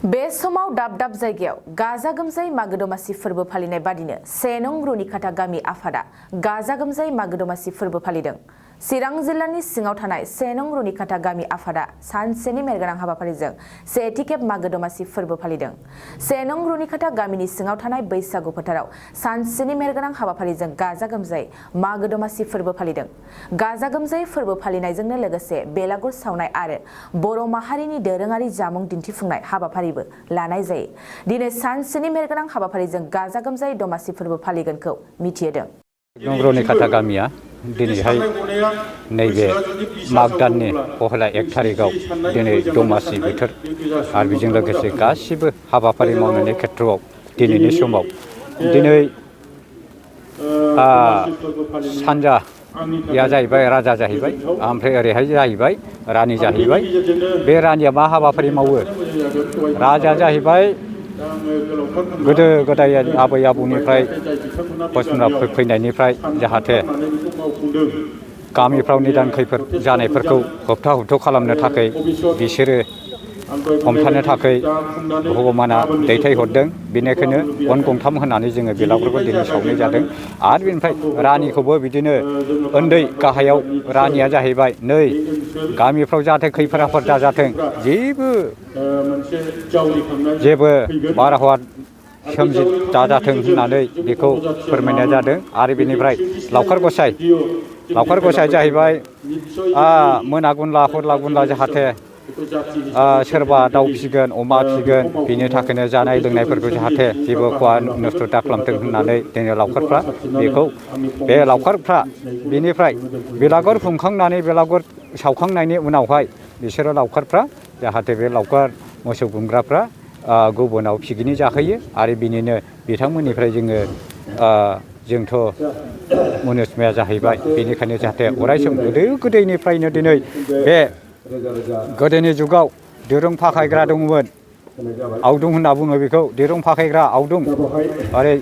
बे समाव दाब दाब जायगायाव गाजा गोमजायै मागो दमासि फोरबो फालिनाय बादिनो 1 नं रुनिकाटा गामि आफादा गाजा गोमजायै मागो दमासि फोरबो फालिदों। चिरां जिल्लानि सिङाव थानाय 1 नं रुनिकाटा गामि आफादा सानसेनि मेलगोनां हाबाफारिजों सेथि खेब मागो दमासि फोरबो फालिदों। 1 नं रुनिकाटा गामिनि सिङाव थानाय बैसागु फोथाराव सानसेनि मेलगोनां हाबाफारिजों गाजा गोमजायै मागो दमासि फोरबो फालिदों। गाजा गोमजायै फोरबो फालिनायजोंनो लोगोसे बेलागुर सावनाय आरो बर' माहारिनि दोरोङारि जामुं दिन्थिफुंनाय हाबाफारिबो लानाय जायो। दिनै सानसेनि मेलगोनां हाबाफारिजों गाजा गोमजायै दमासि फोरबो फालिगोनखौ मिथिहोदों। रुनिकाटा गामिया दिनैहाय नैबे माग दाननि पहेला 1 थारिखआव दिनै दमासि बोथोर आरो बेजों लोगोसे गासिबो हाबाफारि मावनायनि खेथ्रआव दिनैनि समाव दिनै सानजाया जाहैबाय राजा जाहैबाय, ओमफ्राय ओरैहाय जाहैबाय रानि जाहैबाय। बे रानिया मा हाबाफारि मावो? राजाया जाहैबाय गोदो गोदाय आबै आबौनिफ्राय बोसोनना फैनायनिफ्राय जाहाथे गामिफ्राव निदान खैफोद जानायफोरखौ होबथा हुबथ' खालामनो थाखाय बिसोरो हमथानो थाखाय भगबाना दैथायहरदों। बेनिखायनो गन गंथाम होनानै जोङो बेलागुरखौ दिनै सावनाय जादों। आरो बेनिफ्राय रानिखौबो बिदिनो उन्दै गाहायाव रानिया जाहैबाय नै गामिफ्राव जाहाथे खैफोद आफोद दाजाथों, जेबो बारहावा दाजाथों होननानै बेखौ फोरमायनाय जादों। आरो बेनिफ्राय लावखार गसाय जाहैबाय मोना गुनला हरला गुनला जाहाथे सोरबा दाउ फिगोन अमा फिगोन बिनि थाखायनो जानाय लोंनायफोरखौ जाहाथे जेबो खहा नस्थ' दाखालामथों होननानै दिनै लावखारफ्रा बे लावखारफ्रा बेनिफ्राय बेलागुर खुंखांनानै बेलागुर सावखांनायनि उनावहाय बिसोरो लावखारफ्रा जाहाथे बे लावखार मोसौ गुमग्राफ्रा गुबुनाव पिकनिक जाहैयो आरो बिनिनो बिथांमोननिफ्राय जोंथ' मुनुसमाया जाहैबाय। बेनिखायनो जाहाथे अरायसम गोदो गोदायनिफ्रायनो दिनै बे गोदोनि जुगाव दिरुं फाखायग्रा दङमोन, आवदुं होनना बुङो बेखौ। दिरुं फाखायग्रा आवदुं आरो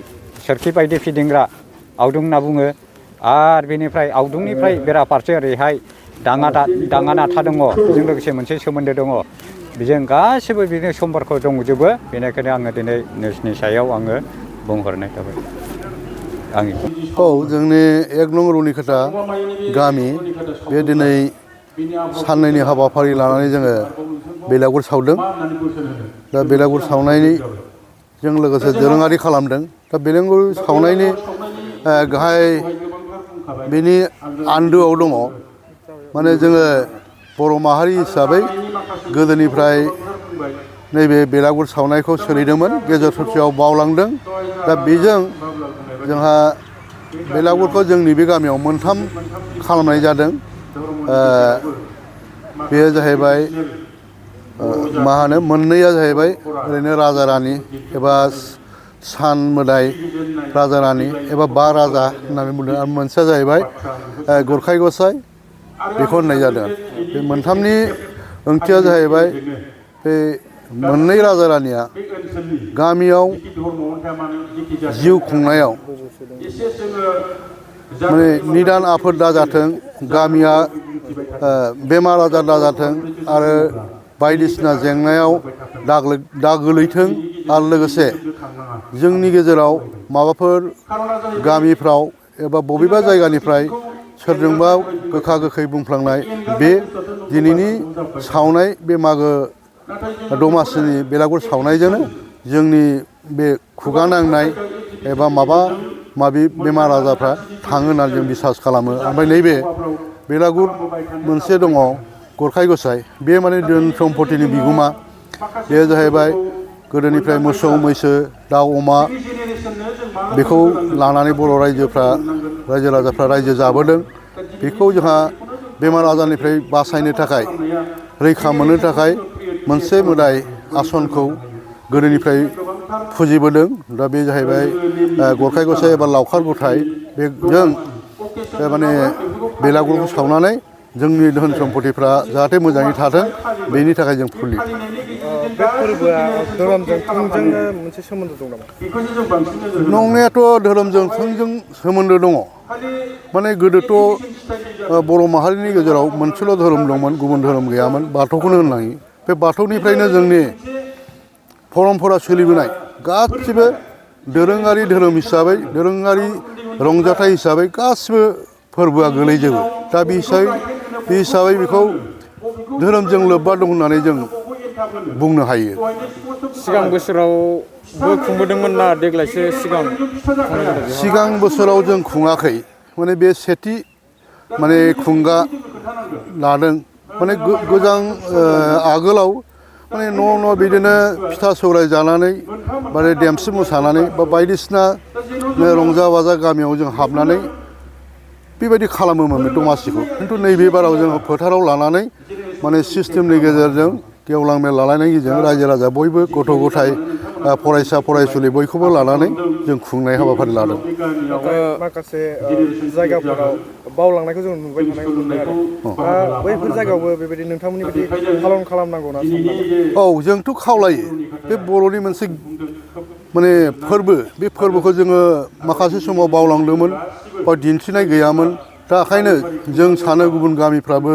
सोरखि बायदि फिदिंग्रा आवदुं होनना बुङो। आरो बेनिफ्राय आवदुंनिफ्राय बेराफारसे ओरैहाय दाङा नाथा दङ, बेजों लोगोसे मोनसे सोमोन्दो दङ। बेजों गासिबो बिदिनो सम्पर्क दंजोबो। बेनिखायनो आङो दिनै नोंसिनि सायाव आङो बुंहरनाय थाबाय। जोंनि 1 नं रुनिकाटा गामि बे दिनै साननैनि हाबाफारि लानानै जोङो बेलागुर सावदों। दा बेलागुर सावनायजों लोगोसे दोरोङारि खालामदों। दा बेलागुर सावनायनि गाहाय बेनि आन्दोआव दङ, माने जोङो बर' माहारि हिसाबै गोदोनिफ्राय नैबे बेलागुर सावनायखौ सोलिदोंमोन, गेजेर ससेयाव बावलांदों। दा बेजों जोंहा बेलागुरखौ जोंनि बे गामियाव मोनथाम खालामनाय जादों। बेयो जाहैबाय मोननैया जाहैबाय ओरैनो राजा रानि एबा सान मोदाय राजा रानि एबा 5 राजा होननानै बुंदों। आरो मोनसेया जाहैबाय गरखाय गसाय, बेखौ होननाय जादों। बे मोनथामनि ओंथिया जाहैबाय बे मोननै राजा रानिया गामियाव जिउ खुंनायाव माने निदान आफोद दाजाथों, गामिया बेमार आजार दाजाथों आरो बायदिसिना जेंनायाव दा गोलैथों। आरो लोगोसे जोंनि गेजेराव माबाफोर गामिफ्राव एबा बबेबा जायगानिफ्राय सोरजोंबा गोखा गोखै बुंफ्लांनाय, बे दिनैनि सावनाय बे मागो दमासिनि बेलागुर सावनायजोंनो जोंनि बे खुगा नांनाय एबा माबा माबि बेमार आजारफ्रा थाङो होननानै जों बिसास खालामो। ओमफ्राय नैबे बेलागुर मोनसे दङ गरखाय गसाय, बे माने धोन सम्पतिनि बिगोमा। बे जाहैबाय गोदोनिफ्राय मोसौ मैसो दाउ अमा बेखौ लानानै बर' रायजो राजाफ्रा रायजो जाबोदों। बेखौ जोंहा बेमार आजारनिफ्राय बासायनो थाखाय, रैखा मोननो थाखाय मोनसे मोदाय आसनखौ गोदोनिफ्राय फुजिबोदों। दा बे जाहैबाय गरखाय गसाय एबा लावखार गथाय। बेजों माने बेलागुरखौ सावनानै जोंनि धोन सम्पतिफ्रा जाहाथे मोजाङै थाथों, बेनि थाखाय जों फुलियो। बे फोरबोआ धोरोमजों थोंजोंनो मोनसे सोमोन्दो दं नामा? नंनायाथ' धोरोमजों थोंजों सोमोन्दो दङ। माने गोदोथ' बर' माहारिनि गेजेराव मोनसेल' धोरोम दंमोन, गुबुन धोरोम गैयामोन, बाथौखौनो होननाय। बे बाथौनिफ्रायनो जोंनि परम्परा सोलिबोनाय गासिबो दोरोङारि धोरोम हिसाबै दोरोङारि रंजाथाइ हिसाबै गासिबो फोरबोआ गोलैजोबो दा बे हिसाबै बेखौ धोरोमजों लोब्बा दं होननानै जों बुंनो हायो। सिगां बोसोरावबो खुंबोदोंमोन ना देग्लायसो सिगां बोसोराव जों खुङाखै माने बे सेथि माने खुंगा लादों माने गोजां आगोलाव माने न' बिदिनो फिथा सौराय जानानै माने देमसि मोसानानै बा बायदिसिना रंजा बाजा गामियाव जों हाबनानै बेबायदि खालामोमोन बे दमासिखौ खिन्थु नैबे बाराव जोङो फोथाराव लानानै माने सिस्टेमनि गेजेरजों गेवलां मेल लालायनायनि गेजेरजों रायजो राजा बयबो गथ' गथाय फरायसा फरायसुलि बयखौबो लानानै जों खुंनाय हाबाफारि लादों। माखासे जायगाफोराव बावलांनायखौ जों नुबाय थानाय मोनदों आरो दा बैफोर जायगायावबो बेबायदि नोंथांमोननि बायदि पालन खालामनांगौ ना साननानै? औ जोंथ' खावलायो बे बर'नि मोनसे माने फोरबो बे फोरबोखौ जोङो माखासे समाव बावलांदोंमोन बा दिन्थिनाय गैयामोन दा ओंखायनो जों सानो गुबुन गामिफ्राबो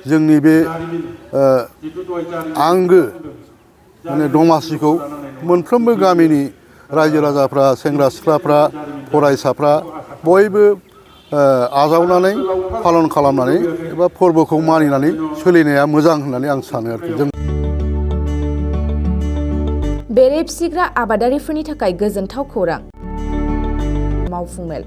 जोंनि बे आंगो माने दमासिखौ मोनफ्रोमबो गामिनि रायजो राजाफ्रा सेंग्रा सिख्लाफ्रा फरायसाफ्रा बयबो आजावनानै पालन खालामनानै एबा फोरबोखौ मानिनानै सोलिनाया मोजां होननानै आं सानो आरोखि। जों बेरे फिसिग्रा आबादारिफोरनि थाखाय गोजोनथाव खौरां। मावफुं मेल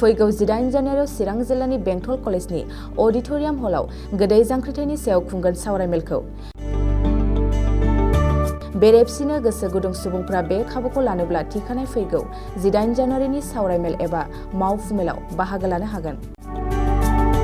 फैगौ 18 जानुवारियाव चिरां जिल्लानि बेंटल कलेजनि अडिट'रियाम हलाव गोदै जांख्रिथायनि सायाव खुंगोन सावरायमेलखौ। बेरे फिसिनो गोसो गुदुं सुबुंफ्रा बे खाबुखौ लानोब्ला थिखानाय फैगौ 18 जानुवारिनि सावरायमेल एबा मावफुं मेलाव बाहागो लानो हागोन।